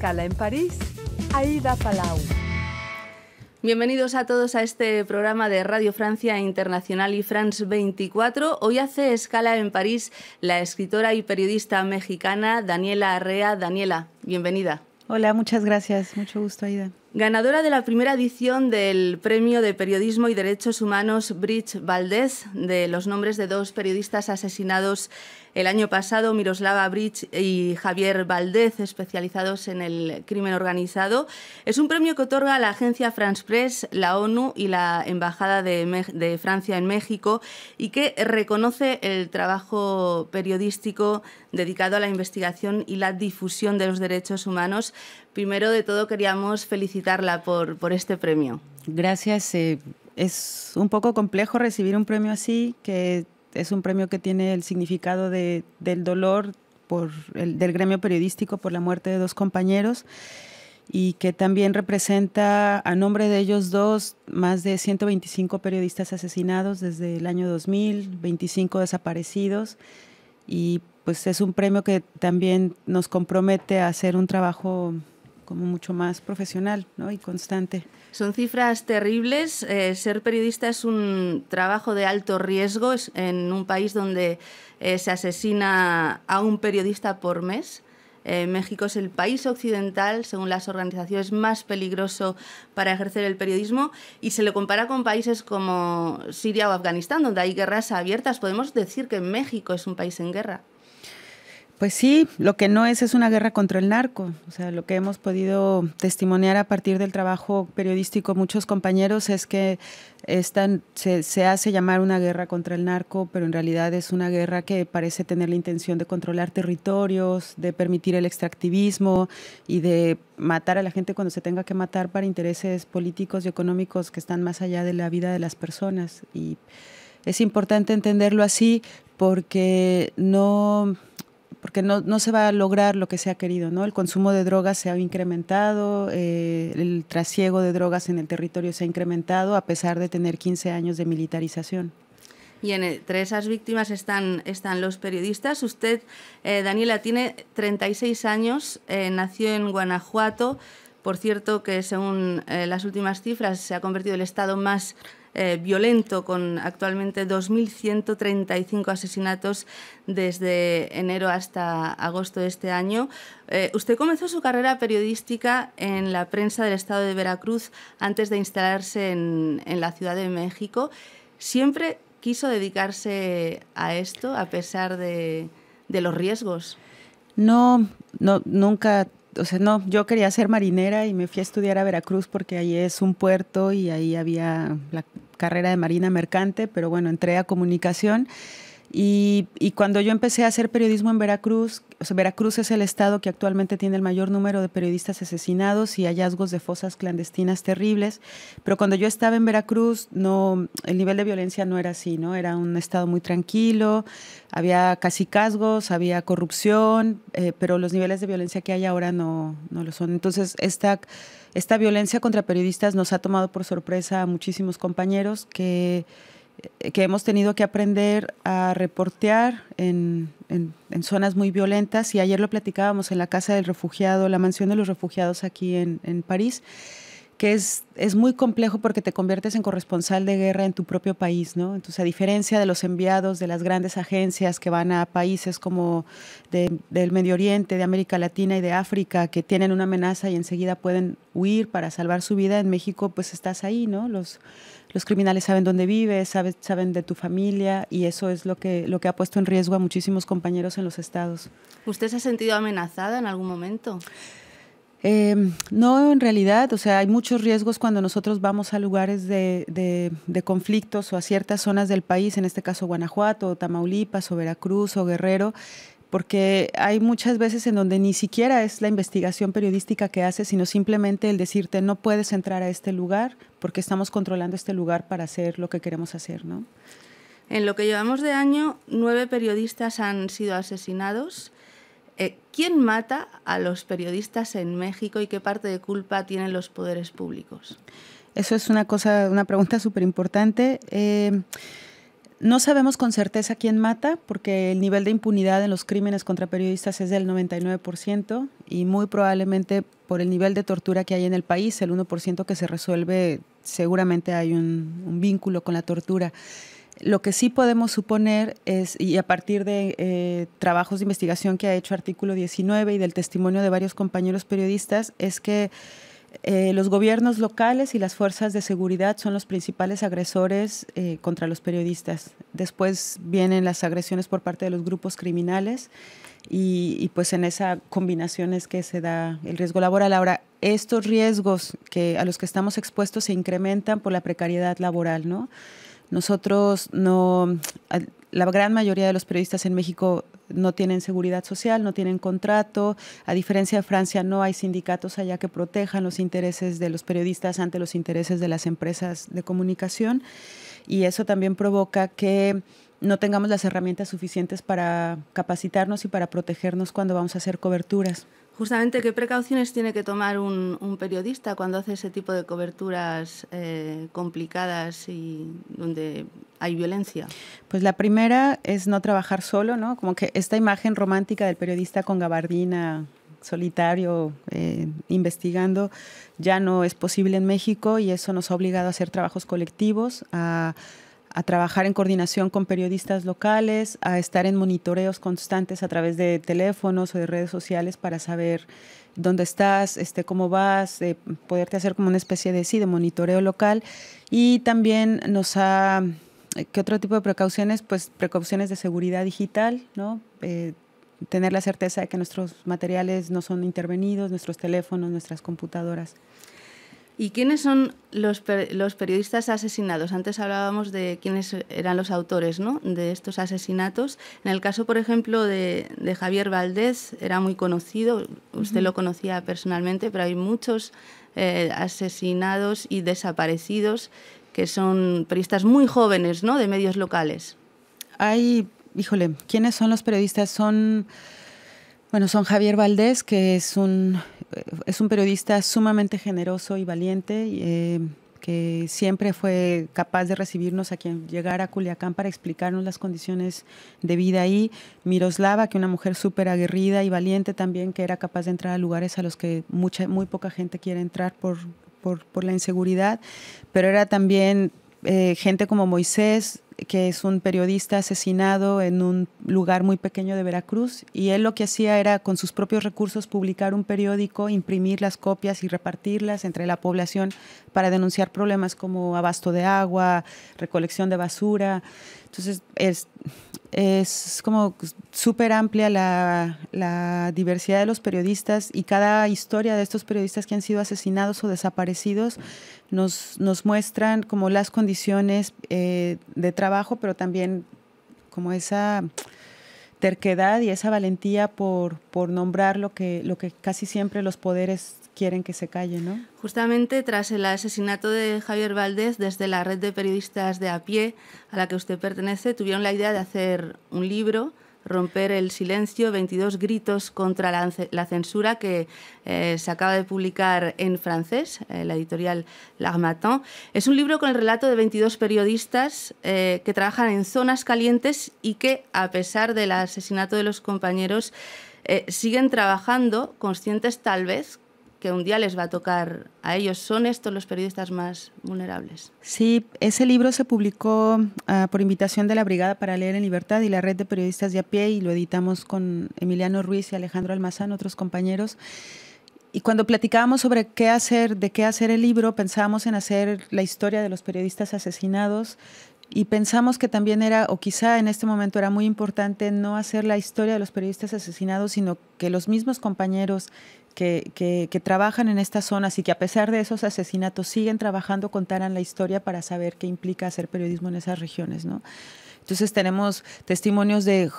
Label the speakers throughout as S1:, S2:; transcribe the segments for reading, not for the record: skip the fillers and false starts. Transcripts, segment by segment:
S1: Escala en París, Aida Palau.
S2: Bienvenidos a todos a este programa de Radio Francia Internacional y France 24. Hoy hace escala en París la escritora y periodista mexicana Daniela Arrea. Daniela, bienvenida.
S3: Hola, muchas gracias. Mucho gusto, Aida.
S2: Ganadora de la primera edición del Premio de Periodismo y Derechos Humanos Brit Valdés, de los nombres de dos periodistas asesinados el año pasado, Miroslava Brit y Javier Valdez, especializados en el crimen organizado. Es un premio que otorga la agencia France Press, la ONU y la Embajada de Francia en México, y que reconoce el trabajo periodístico dedicado a la investigación y la difusión de los derechos humanos. Primero de todo, queríamos felicitarla por este premio. Gracias.
S3: Es un poco complejo recibir un premio así, que es un premio que tiene el significado del dolor del gremio periodístico por la muerte de dos compañeros, y que también representa, a nombre de ellos dos, más de 125 periodistas asesinados desde el año 2000, 25 desaparecidos, y pues es un premio que también nos compromete a hacer un trabajo como mucho más profesional, ¿no? Y constante.
S2: Son cifras terribles. Ser periodista es un trabajo de alto riesgo en un país donde se asesina a un periodista por mes. México es el país occidental, según las organizaciones, más peligroso para ejercer el periodismo, y se le compara con países como Siria o Afganistán, donde hay guerras abiertas. ¿Podemos decir que México es un país en guerra?
S3: Pues sí, lo que no es una guerra contra el narco. O sea, lo que hemos podido testimoniar a partir del trabajo periodístico muchos compañeros es que se hace llamar una guerra contra el narco, pero en realidad es una guerra que parece tener la intención de controlar territorios, de permitir el extractivismo y de matar a la gente cuando se tenga que matar para intereses políticos y económicos que están más allá de la vida de las personas. Y es importante entenderlo así porque no se va a lograr lo que se ha querido, ¿no? El consumo de drogas se ha incrementado, el trasiego de drogas en el territorio se ha incrementado a pesar de tener 15 años de militarización.
S2: Y entre esas víctimas están los periodistas. Usted, Daniela, tiene 36 años, nació en Guanajuato. Por cierto, que según las últimas cifras se ha convertido en el estado más violento, con actualmente 2.135 asesinatos desde enero hasta agosto de este año. Usted comenzó su carrera periodística en la prensa del estado de Veracruz antes de instalarse en la Ciudad de México. ¿Siempre quiso dedicarse a esto a pesar de los riesgos?
S3: No, nunca. O sea, no, yo quería ser marinera y me fui a estudiar a Veracruz porque ahí es un puerto y ahí había la carrera de marina mercante, pero bueno, entré a comunicación y cuando yo empecé a hacer periodismo en Veracruz, o sea, Veracruz es el estado que actualmente tiene el mayor número de periodistas asesinados y hallazgos de fosas clandestinas terribles, pero cuando yo estaba en Veracruz, el nivel de violencia no era así, ¿no? Era un estado muy tranquilo, había cacicazgos, había corrupción, pero los niveles de violencia que hay ahora no lo son. Entonces, esta violencia contra periodistas nos ha tomado por sorpresa a muchísimos compañeros que hemos tenido que aprender a reportear en zonas muy violentas, y ayer lo platicábamos en la Casa del Refugiado, la Mansión de los Refugiados aquí en París, que es muy complejo porque te conviertes en corresponsal de guerra en tu propio país, ¿no? Entonces, a diferencia de los enviados de las grandes agencias que van a países como del Medio Oriente, de América Latina y de África, que tienen una amenaza y enseguida pueden huir para salvar su vida, en México pues estás ahí, ¿no? Los criminales saben dónde vives, saben de tu familia, y eso es lo que ha puesto en riesgo a muchísimos compañeros en los estados.
S2: ¿Usted se ha sentido amenazada en algún momento?
S3: No, en realidad, o sea, hay muchos riesgos cuando nosotros vamos a lugares de conflictos o a ciertas zonas del país, en este caso Guanajuato, o Tamaulipas, o Veracruz, o Guerrero, porque hay muchas veces en donde ni siquiera es la investigación periodística que haces, sino simplemente el decirte no puedes entrar a este lugar porque estamos controlando este lugar para hacer lo que queremos hacer, ¿no?
S2: En lo que llevamos de año, 9 periodistas han sido asesinados. ¿Quién mata a los periodistas en México y qué parte de culpa tienen los poderes públicos?
S3: Eso es una pregunta súper importante. No sabemos con certeza quién mata, porque el nivel de impunidad en los crímenes contra periodistas es del 99% y muy probablemente por el nivel de tortura que hay en el país, el 1% que se resuelve, seguramente hay un vínculo con la tortura. Lo que sí podemos suponer es, y a partir de trabajos de investigación que ha hecho Artículo 19 y del testimonio de varios compañeros periodistas, es que los gobiernos locales y las fuerzas de seguridad son los principales agresores contra los periodistas. Después vienen las agresiones por parte de los grupos criminales y pues en esa combinación es que se da el riesgo laboral. Ahora, estos riesgos a los que estamos expuestos se incrementan por la precariedad laboral, ¿no? Nosotros la gran mayoría de los periodistas en México no tienen seguridad social, no tienen contrato. A diferencia de Francia, no hay sindicatos allá que protejan los intereses de los periodistas ante los intereses de las empresas de comunicación. Y eso también provoca que no tengamos las herramientas suficientes para capacitarnos y para protegernos cuando vamos a hacer coberturas.
S2: Justamente, ¿qué precauciones tiene que tomar un periodista cuando hace ese tipo de coberturas complicadas y donde hay violencia?
S3: Pues la primera es no trabajar solo, ¿no? Como que esta imagen romántica del periodista con gabardina, solitario, investigando, ya no es posible en México y eso nos ha obligado a hacer trabajos colectivos, a trabajar en coordinación con periodistas locales, a estar en monitoreos constantes a través de teléfonos o de redes sociales para saber dónde estás, cómo vas, poderte hacer como una especie de monitoreo local. Y también ¿qué otro tipo de precauciones? Pues precauciones de seguridad digital, ¿no? Tener la certeza de que nuestros materiales no son intervenidos, nuestros teléfonos, nuestras computadoras.
S2: ¿Y quiénes son los periodistas asesinados? Antes hablábamos de quiénes eran los autores, ¿no?, de estos asesinatos. En el caso, por ejemplo, de Javier Valdez, era muy conocido, usted lo conocía personalmente, pero hay muchos asesinados y desaparecidos que son periodistas muy jóvenes, ¿no?, de medios locales.
S3: ¿Quiénes son los periodistas? Son Javier Valdez, que es un periodista sumamente generoso y valiente, que siempre fue capaz de recibirnos a quien llegara a Culiacán para explicarnos las condiciones de vida ahí. Miroslava, que una mujer súper aguerrida y valiente también, que era capaz de entrar a lugares a los que muy poca gente quiere entrar por la inseguridad. Pero era también gente como Moisés, que es un periodista asesinado en un lugar muy pequeño de Veracruz, y él lo que hacía era con sus propios recursos publicar un periódico, imprimir las copias y repartirlas entre la población para denunciar problemas como abasto de agua, recolección de basura. Entonces es como súper amplia la diversidad de los periodistas, y cada historia de estos periodistas que han sido asesinados o desaparecidos nos muestran como las condiciones de trabajo, pero también como esa terquedad y esa valentía por nombrar lo que casi siempre los poderes quieren que se calle, ¿no?
S2: Justamente tras el asesinato de Javier Valdez, desde la red de periodistas de a pie a la que usted pertenece, tuvieron la idea de hacer un libro, Romper el silencio, 22 gritos contra la censura, que se acaba de publicar en francés, la editorial L'Harmattan. Es un libro con el relato de 22 periodistas que trabajan en zonas calientes y que, a pesar del asesinato de los compañeros, siguen trabajando, conscientes tal vez que un día les va a tocar a ellos. ¿Son estos los periodistas más vulnerables?
S3: Sí, ese libro se publicó por invitación de la Brigada para Leer en Libertad y la Red de Periodistas de a pie, y lo editamos con Emiliano Ruiz y Alejandro Almazán, otros compañeros. Y cuando platicábamos sobre de qué hacer el libro, pensábamos en hacer la historia de los periodistas asesinados, y pensamos que también o quizá en este momento era muy importante no hacer la historia de los periodistas asesinados, sino que los mismos compañeros que trabajan en estas zonas y que a pesar de esos asesinatos siguen trabajando, contaran la historia para saber qué implica hacer periodismo en esas regiones, ¿no? Entonces tenemos testimonios de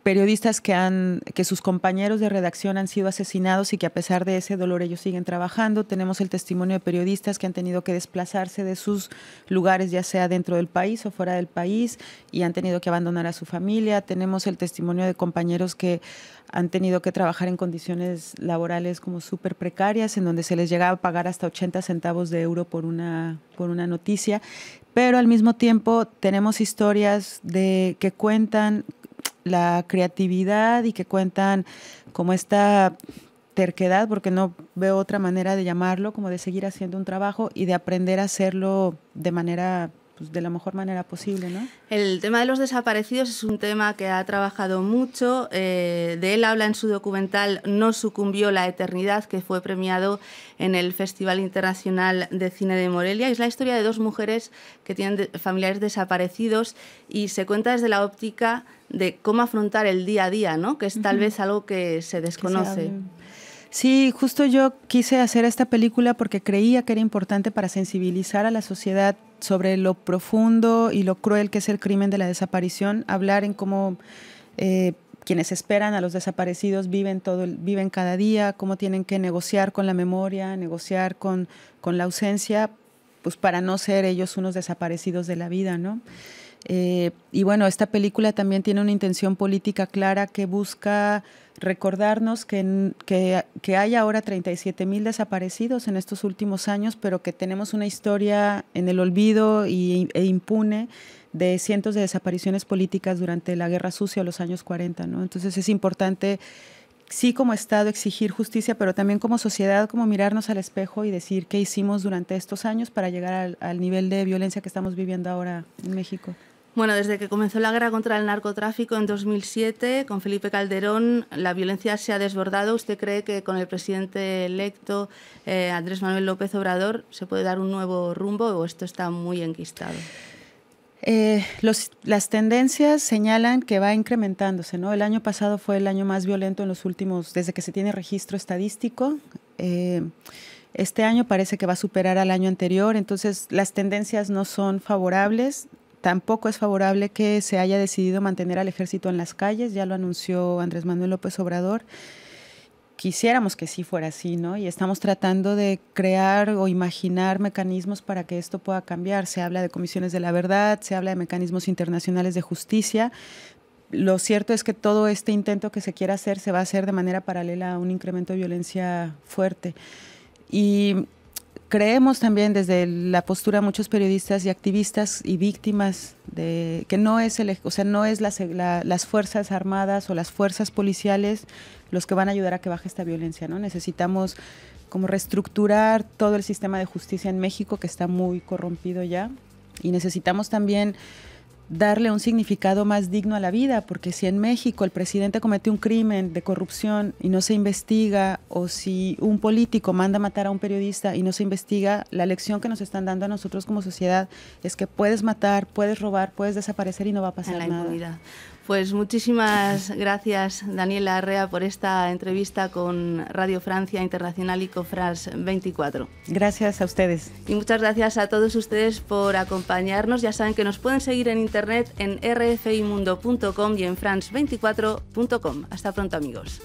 S3: periodistas que sus compañeros de redacción han sido asesinados y que a pesar de ese dolor ellos siguen trabajando. Tenemos el testimonio de periodistas que han tenido que desplazarse de sus lugares, ya sea dentro del país o fuera del país, y han tenido que abandonar a su familia. Tenemos el testimonio de compañeros que han tenido que trabajar en condiciones laborales como súper precarias, en donde se les llegaba a pagar hasta 80 centavos de euro por una noticia. Pero al mismo tiempo tenemos historias que cuentan la creatividad y que cuentan como esta terquedad, porque no veo otra manera de llamarlo, como de seguir haciendo un trabajo y de aprender a hacerlo de manera, pues, de la mejor manera posible, ¿no?
S2: El tema de los desaparecidos es un tema que ha trabajado mucho. De él habla en su documental No sucumbió la eternidad, que fue premiado en el Festival Internacional de Cine de Morelia. Es la historia de dos mujeres que tienen familiares desaparecidos y se cuenta desde la óptica de cómo afrontar el día a día, ¿no? Que es tal vez algo que se desconoce.
S3: Sí, justo yo quise hacer esta película porque creía que era importante para sensibilizar a la sociedad sobre lo profundo y lo cruel que es el crimen de la desaparición, hablar en cómo quienes esperan a los desaparecidos viven cada día, cómo tienen que negociar con la memoria, negociar con la ausencia, pues para no ser ellos unos desaparecidos de la vida, ¿no? Y bueno, esta película también tiene una intención política clara que busca recordarnos que hay ahora 37,000 desaparecidos en estos últimos años, pero que tenemos una historia en el olvido e impune de cientos de desapariciones políticas durante la Guerra Sucia o los años 40, ¿no? Entonces es importante, sí, como Estado exigir justicia, pero también como sociedad, como mirarnos al espejo y decir qué hicimos durante estos años para llegar al nivel de violencia que estamos viviendo ahora en México.
S2: Bueno, desde que comenzó la guerra contra el narcotráfico en 2007, con Felipe Calderón, la violencia se ha desbordado. ¿Usted cree que con el presidente electo, Andrés Manuel López Obrador, se puede dar un nuevo rumbo o esto está muy enquistado?
S3: Las tendencias señalan que va incrementándose, ¿no? El año pasado fue el año más violento en los últimos, desde que se tiene registro estadístico. Este año parece que va a superar al año anterior, entonces las tendencias no son favorables. Tampoco es favorable que se haya decidido mantener al ejército en las calles, ya lo anunció Andrés Manuel López Obrador. Quisiéramos que sí fuera así, ¿no? Y estamos tratando de crear o imaginar mecanismos para que esto pueda cambiar. Se habla de comisiones de la verdad, se habla de mecanismos internacionales de justicia. Lo cierto es que todo este intento que se quiera hacer se va a hacer de manera paralela a un incremento de violencia fuerte. Y creemos también desde la postura de muchos periodistas y activistas y víctimas de que no es las fuerzas armadas o las fuerzas policiales los que van a ayudar a que baje esta violencia, ¿no? Necesitamos como reestructurar todo el sistema de justicia en México, que está muy corrompido ya, y necesitamos también darle un significado más digno a la vida, porque si en México el presidente comete un crimen de corrupción y no se investiga, o si un político manda matar a un periodista y no se investiga, la lección que nos están dando a nosotros como sociedad es que puedes matar, puedes robar, puedes desaparecer y no va a pasar nada. Impunidad.
S2: Pues muchísimas gracias, Daniela Arrea, por esta entrevista con Radio Francia Internacional y con France 24.
S3: Gracias a ustedes.
S2: Y muchas gracias a todos ustedes por acompañarnos. Ya saben que nos pueden seguir en internet en rfimundo.com y en france24.com. Hasta pronto, amigos.